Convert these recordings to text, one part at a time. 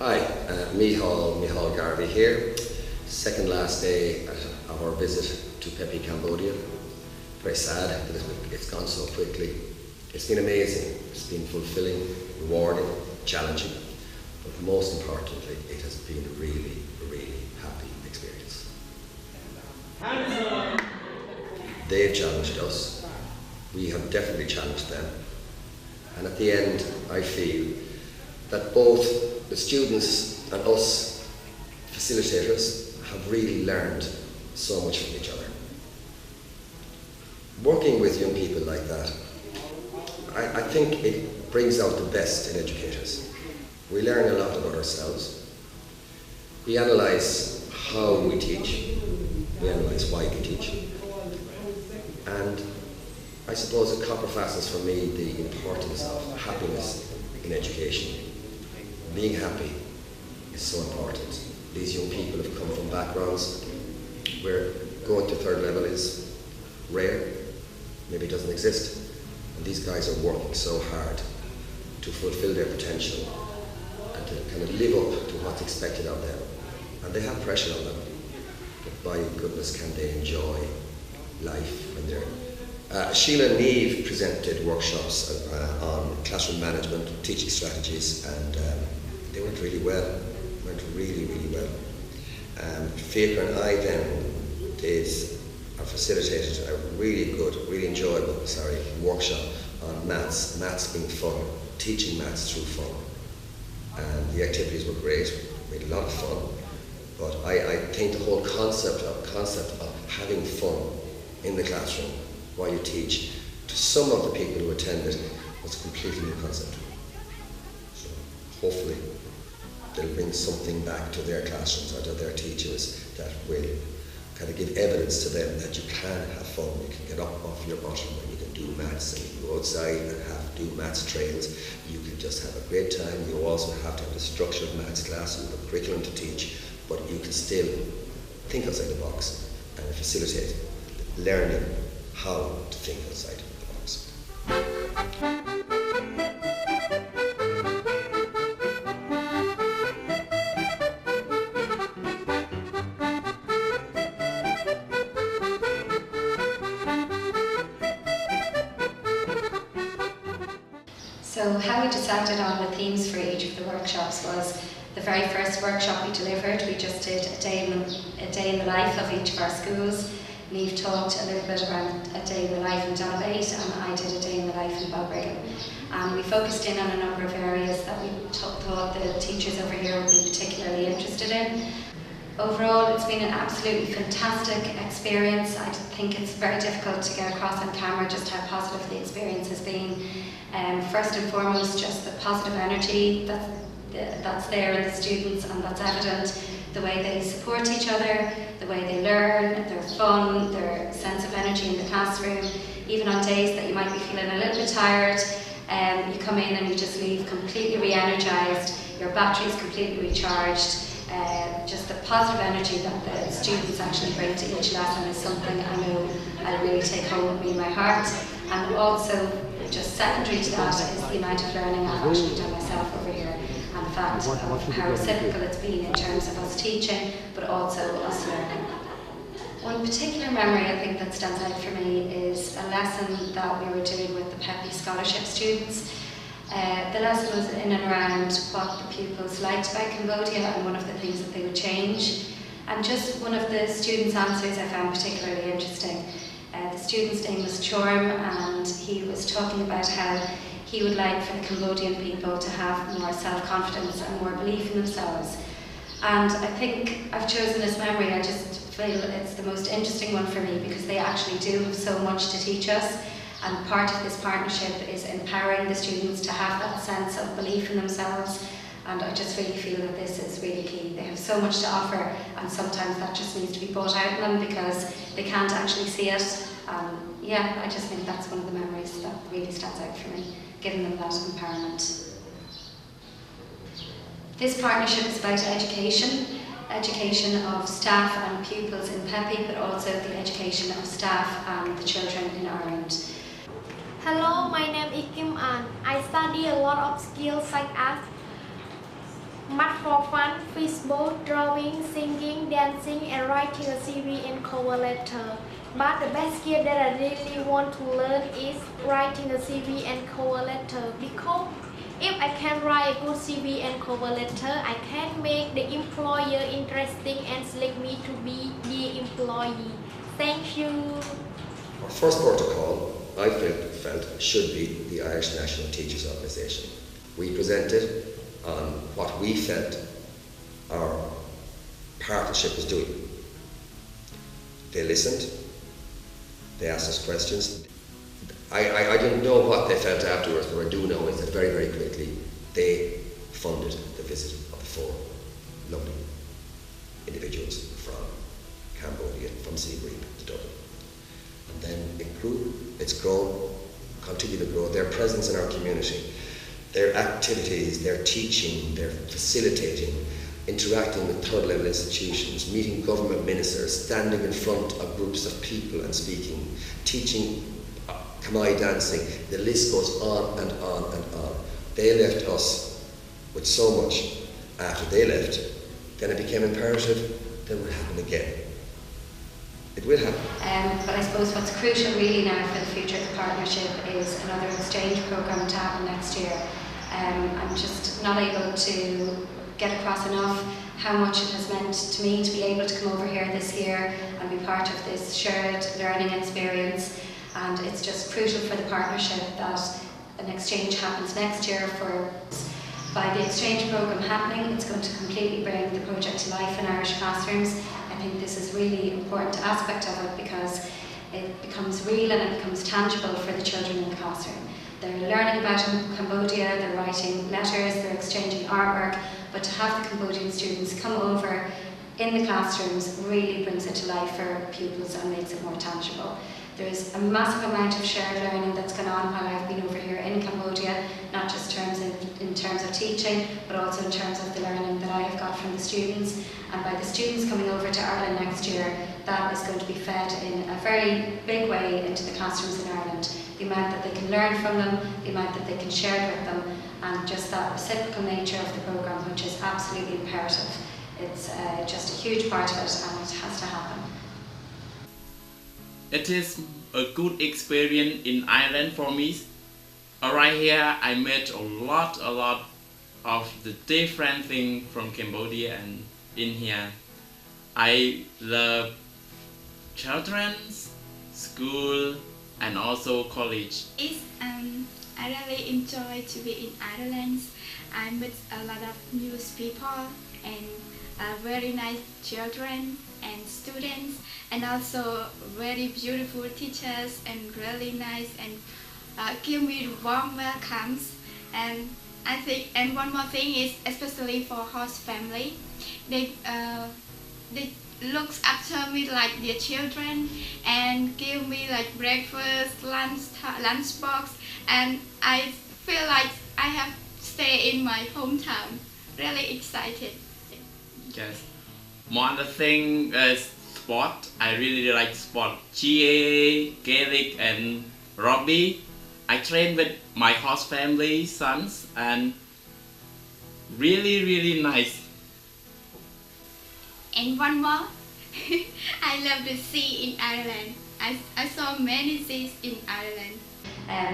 Hi, Michal Garvey here. Second last day of our visit to PEPY, Cambodia. Very sad that it's gone so quickly. It's been amazing. It's been fulfilling, rewarding, challenging, but most importantly, it has been a really, really happy experience. They've challenged us. We have definitely challenged them. And at the end, I feel that both the students and us facilitators have really learned so much from each other. Working with young people like that, I think it brings out the best in educators. We learn a lot about ourselves. We analyse how we teach. We analyse why we teach. And I suppose it copper fastens for me the importance of happiness in education. Being happy is so important. These young people have come from backgrounds where going to third level is rare, maybe it doesn't exist. And these guys are working so hard to fulfill their potential and to kind of live up to what's expected of them. And they have pressure on them, but by goodness can they enjoy life when they're... Sheila and Neve presented workshops on classroom management, teaching strategies, and they went really well, really well. Fiacre and I then facilitated a really good, really enjoyable, workshop on maths being fun, teaching maths through fun. And the activities were great, we had a lot of fun, but I think the whole concept of having fun in the classroom while you teach, to some of the people who attended, was a completely new concept. So hopefully they'll bring something back to their classrooms or to their teachers that will kind of give evidence to them that you can have fun, you can get up off your bottom and you can do maths, and you can go outside and do maths trails. You can just have a great time. You also have to have a structured maths class, you have a curriculum to teach, but you can still think outside the box and facilitate learning how to think outside the box. So how we decided on the themes for each of the workshops was the very first workshop we delivered. We just did a day in the life of each of our schools. Neve talked a little bit around a day in the life in Donabate, and I did a day in the life in Balbriggan. And we focused in on a number of areas that we thought the teachers over here would be particularly interested in. Overall, it's been an absolutely fantastic experience. I think it's very difficult to get across on camera just how positive the experience has been. First and foremost, just the positive energy that's there in the students, and that's evident. The way they support each other, the way they learn, their fun, their sense of energy in the classroom. Even on days that you might be feeling a little bit tired, you come in and you just leave completely re-energised, your battery's completely recharged. Just the positive energy that the students actually bring to each lesson is something I know I'll really take home with me in my heart. And also, just secondary to that is the amount of learning I've actually done myself over here, and the fact of how reciprocal it's been in terms of us teaching, but also us learning. One particular memory I think that stands out for me is a lesson that we were doing with the PEPY scholarship students. The lesson was in and around what the pupils liked about Cambodia and one of the things that they would change. And just one of the students' answers I found particularly interesting. The student's name was Chorm, and he was talking about how he would like for the Cambodian people to have more self-confidence and more belief in themselves. And I think I've chosen this memory. I just feel it's the most interesting one for me because they actually do have so much to teach us. And part of this partnership is empowering the students to have that sense of belief in themselves. And I just really feel that this is really key. They have so much to offer, and sometimes that just needs to be brought out in them because they can't actually see it. I just think that's one of the memories that really stands out for me, giving them that empowerment. This partnership is about education of staff and pupils in PEPY, but also the education of staff and the children in Ireland. Hello, my name is Kim An. I study a lot of skills such as Math for fun, fishbowl, drawing, singing, dancing, and writing a CV and cover letter. But the best skill that I really want to learn is writing a CV and cover letter, because if I can write a good CV and cover letter, I can make the employer interesting and select me to be the employee. Thank you. Our first protocol, I felt should be the Irish National Teachers Organisation. We presented on what we felt our partnership was doing. They listened, they asked us questions. I didn't know what they felt afterwards, but I do know is that very, very quickly they funded the visit of the 4 lovely individuals from Cambodia, from Siem Reap to Dublin. And then it grew, it's grown, continued to grow. Their presence in our community, their activities, their teaching, their facilitating, interacting with third level institutions, meeting government ministers, standing in front of groups of people and speaking, teaching Khmer dancing, the list goes on and on and on. They left us with so much after they left, then it became imperative that it would happen again. It will happen. But I suppose what's crucial really now for the future of the partnership is another exchange programme to happen next year. I'm just not able to get across enough how much it has meant to me to be able to come over here this year and be part of this shared learning experience. And it's just crucial for the partnership that an exchange happens next year. By the exchange programme happening, it's going to completely bring the project to life in Irish classrooms. I think this is really important aspect of it because it becomes real and it becomes tangible for the children in the classroom. They're learning about Cambodia, they're writing letters, they're exchanging artwork, but to have the Cambodian students come over in the classrooms really brings it to life for pupils and makes it more tangible. There's a massive amount of shared learning that's gone on while I've been over here in Cambodia, not just in terms of teaching, but also in terms of the learning that I have got from the students. And by the students coming over to Ireland next year, that is going to be fed in a very big way into the classrooms in Ireland. The amount that they can learn from them, the amount that they can share with them, and just that reciprocal nature of the programme, which is absolutely imperative. It's just a huge part of it, and it has to happen. It is a good experience in Ireland for me. Right here, I met a lot of the different things from Cambodia, and in here, I love children, school, and also college. I really enjoy to be in Ireland. I met a lot of new people and very nice children and students, and also very beautiful teachers and really nice and give me warm welcomes. And I think, and one more thing is, especially for host family, they looks after me like their children and give me like breakfast, lunch box, and I feel like I have stayed in my hometown. Really excited. Yes. One other thing is sport. I really like sport. GAA, Gaelic, and rugby. I train with my host family sons, and really nice. And one more, I love the sea in Ireland. I saw many seas in Ireland.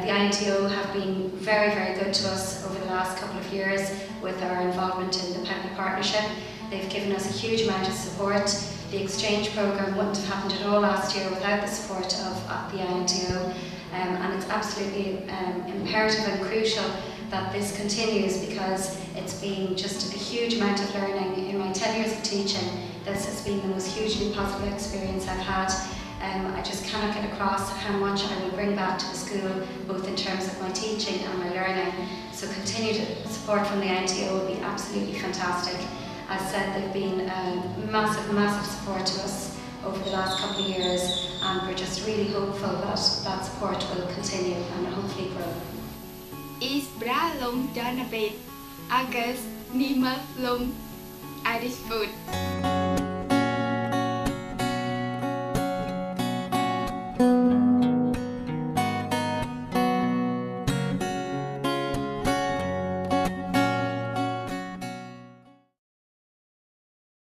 The INTO have been very good to us over the last couple of years with our involvement in the PEPY partnership. They've given us a huge amount of support. The exchange programme wouldn't have happened at all last year without the support of the INTO, and it's absolutely imperative and crucial that this continues, because it's been just a huge amount of learning. In my 10 years of teaching, this has been the most hugely positive experience I've had. I just cannot get across how much I will bring back to the school, both in terms of my teaching and my learning. So continued support from the INTO would be absolutely fantastic. As said, they've been massive support to us over the last couple of years, and we're just really hopeful that that support will continue and hopefully grow. Is bra long done a bit? August, Nima long Irish food.